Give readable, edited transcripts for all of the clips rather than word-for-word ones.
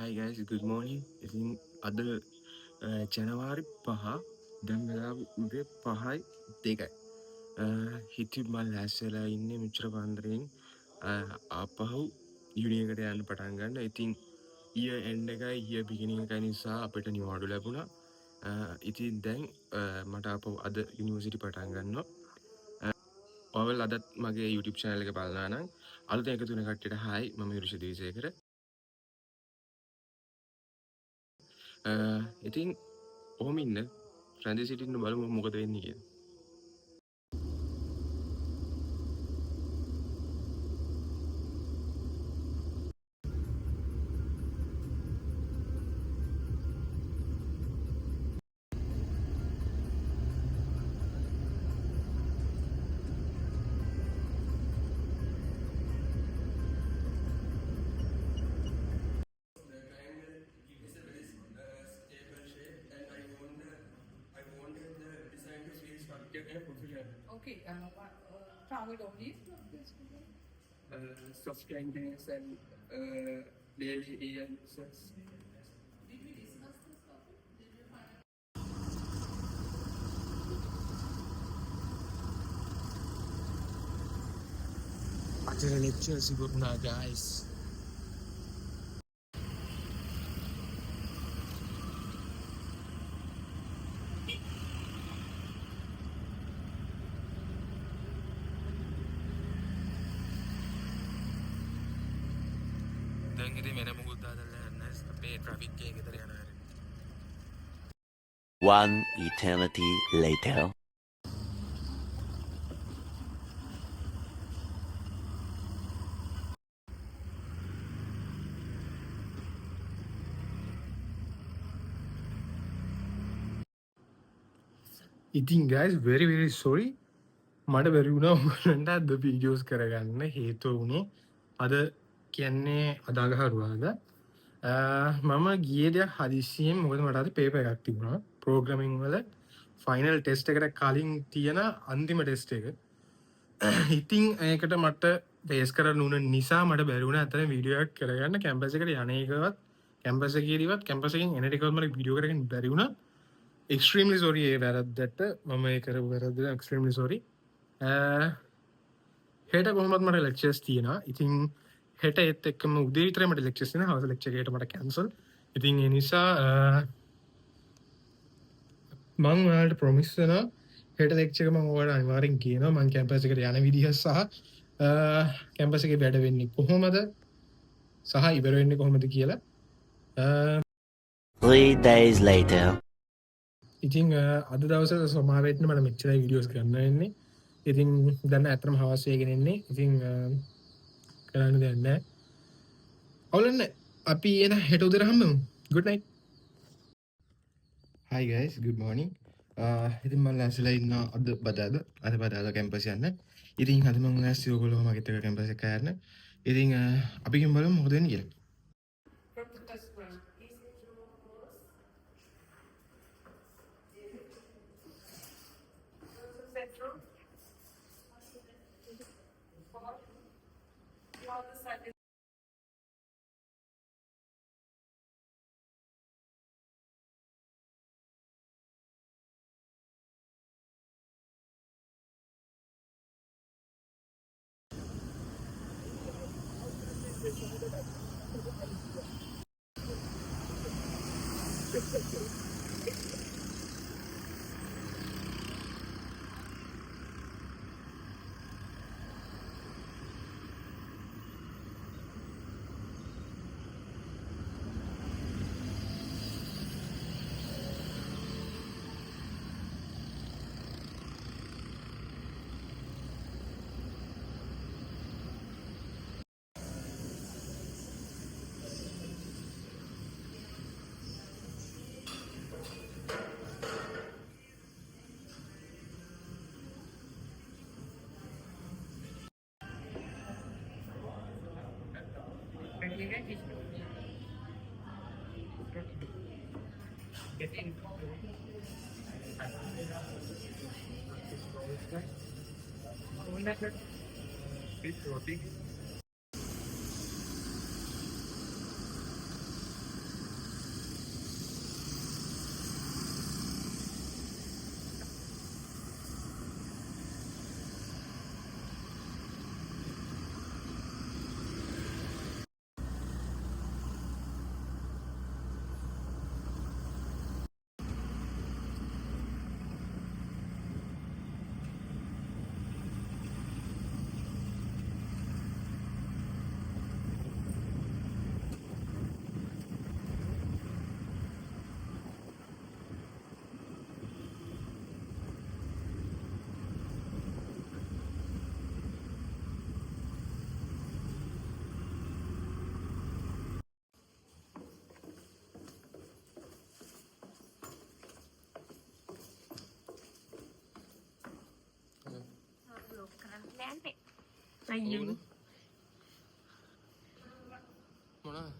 Hi guys, good morning. ඉතින් අද ජනවාරි 5 දැන් වෙලාව උදේ 5:02යි. හිතින් මම ලෑස්තිලා ඉන්නේ මෙච්චර පාන්දරෙන් ආපහු යුනි එකට යන්න පටන් ගන්න. ඉතින් ඊය එන්ඩ් එකයි ඊය බිගිනින් එකයි නිසා අපිට නිවාඩු ලැබුණා. ඉතින් දැන් මට ආපහු අද යුනිවර්සිටි පටන් ගන්නවා. ඔයාලා අදත් මගේ YouTube channel එක බලනවා නම් අලුතෙන් එකතු වෙන කට්ටියට hi මම විරුෂ දිවිසේකර. ඉතින් ඔහොම ඉන්න රැඳී සිටින්න බලමු මොකද වෙන්නේ කියලා. Okay, travel only. Soft landings and daily answers. Did we discuss this topic? Did you find අතර lecture ඉවරුණා guys. දැන් ඉතින් වෙන මොකුත් දාලා නැහැ. අපේ traffic එකේ ගෙදර යනවා. One eternity later. ඉතින් guys very sorry මට බැරි වුණා උඹලන්ට අද වීඩියෝස් කරගන්න හේතුව වුණේ අද කියන්නේ අදාගහරුවාද මම ගියේ දෙයක් හදිස්සියෙන් මොකද මට අද පේපර් එකක් තිබුණා ප්‍රෝග්‍රෑමින් වල ෆයිනල් ටෙස්ට් එකට කලින් තියෙන අන්තිම ටෙස්ට් එක ඉතින් ඒකට මට ටෙස්ට් කරන්න උන නිසා මට බැරි වුණා අතන වීඩියෝ එකක් කරගන්න කැම්පස් එකට යන එකවත් කැම්පස් එකේදීවත් කැම්පස් එකෙන් එන ටිකවත් මට වීඩියෝ කරගෙන බැරි වුණා extremely sorry ඒ වැරද්දට මම ඒ කරපු වැරද්දට extremely sorry හෙට කොහොමත් මට ලෙක්චර්ස් තියෙනවා. ඉතින් හෙට ඒත් එක්කම උදේ විතරයි මට ලෙක්චර්ස් තියෙනවා. හවස ලෙක්චර් එකේට මට කැන්සල්. ඉතින් ඒ නිසා මම ඔයාලට ප්‍රොමිස් කරනවා හෙට ලෙක්චර් එක මම ඔයාලට අනිවාර්යෙන් කියනවා මම කැම්පස් එකට යන විදිහ සහ කැම්පස් එකේ වැඩ වෙන්නේ කොහොමද සහ ඉවර වෙන්නේ කොහොමද කියලා. 3 days later. ඉතින් අද දවසේ සමාව වෙන්න මට මෙච්චරයි වීඩියෝස් කරන්න වෙන්නේ. ඉතින් දැන් ඇත්තටම හවස් වෙගෙන ඉන්නේ. ඉතින් කරන්න දෙයක් නැහැ. අවුලක් නැහැ. අපි එන හෙට උදේට හම්බෙමු. good night. hi guys good morning. ඉතින් මම ලෑස්තිලා ඉන්න අද බදාදා කැම්පස් යන්න. ඉතින් අද මම ලෑස්ති ඔයගොල්ලෝ මගෙත් එක්ක කැම්පස් එක යන්න. ඉතින් අපි ගිහින් බලමු මොකද වෙන්නේ කියලා. from the test one? Central. You have the side. Get in. අයියෝ මොනවද?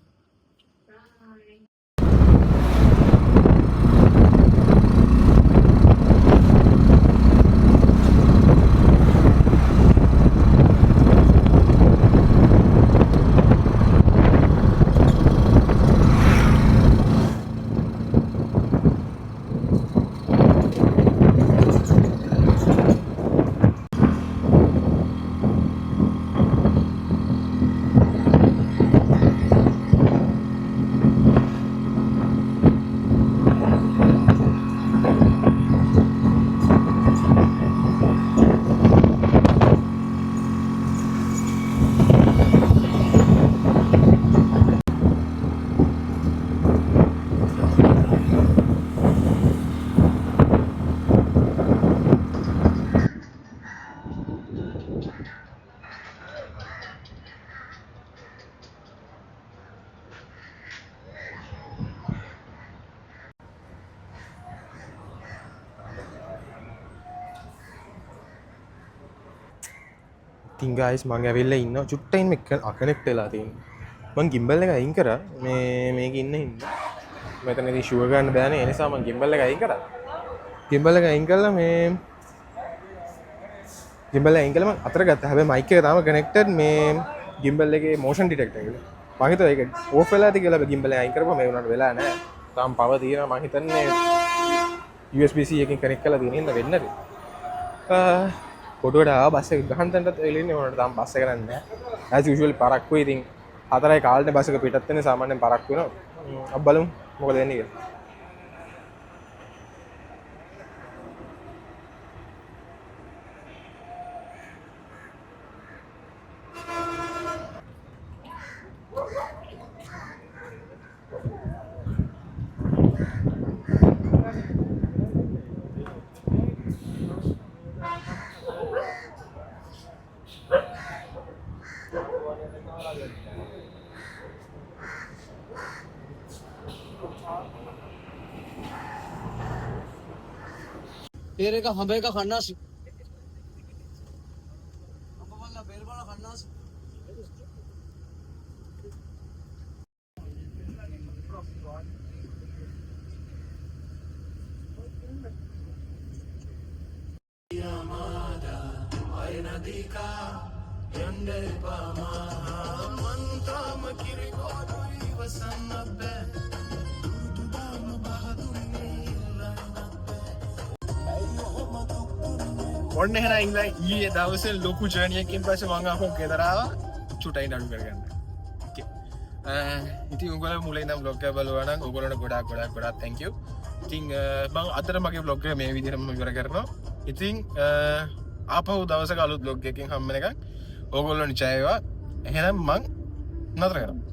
ඉතින් guys මම ඇවිල්ලා ඉන්නවා චුට්ටයින් එක කනෙක්ට් වෙලා තියෙනවා මම gimbal එක අයින් කරා මේක ඉන්න හින්දා මෙතන ඉතින් ෂුවර් ගන්න බෑනේ ඒ නිසා මම gimbal එක අයින් කරා gimbal එක අයින් කළා මේ gimbal එක අයින් කළා මම අතර ගත්තා හැබැයි mic එක තාම connected මේ gimbal එකේ motion detector එකට මම හිතුවා ඒක off වෙලා ඇති කියලා gimbal එක අයින් කරපුවා මේ උනට වෙලා නැහැ තාම power තියෙනවා මම හිතන්නේ USB-C එකකින් connect කරලා තියෙන හින්දා වෙන්නේ නැති කොටුවට ආව බස් එක ගහන්න තැනටත් එළින්නේ මොනට තාම බස් එක නැහැ as usual පරක්කු ඉතින් 4යි කාලේ බස් එක පිටත් වෙන්නේ සාමාන්‍යයෙන් පරක්කු වෙනවා අපි බලමු මොකද වෙන්නේ කියලා पेरे का हमें का खन्ना सी वाला बेर वाला खन्ना सी ඔන්න එහෙනම් ඉඳලා ඊයේ දවසේ ලොකු ජර්නි එකකින් පස්සේ මම ආපහු ගෙදර ආවා චුටයි නඩු කරගන්න. ඕකේ. ඉතින් උගල මුලින් ඉඳන් vlog එක බලුවා නම් ඔයගොල්ලන්ට ගොඩාක් thank you. ඉතින් මම අතර මගේ vlog එක මේ විදිහටම ඉවර කරනවා. ඉතින් ආපහු දවසක අලුත් vlog එකකින් හම්බ වෙනකන් ඕගොල්ලන්ට ජය වේවා. එහෙනම් මම නතර කරනවා.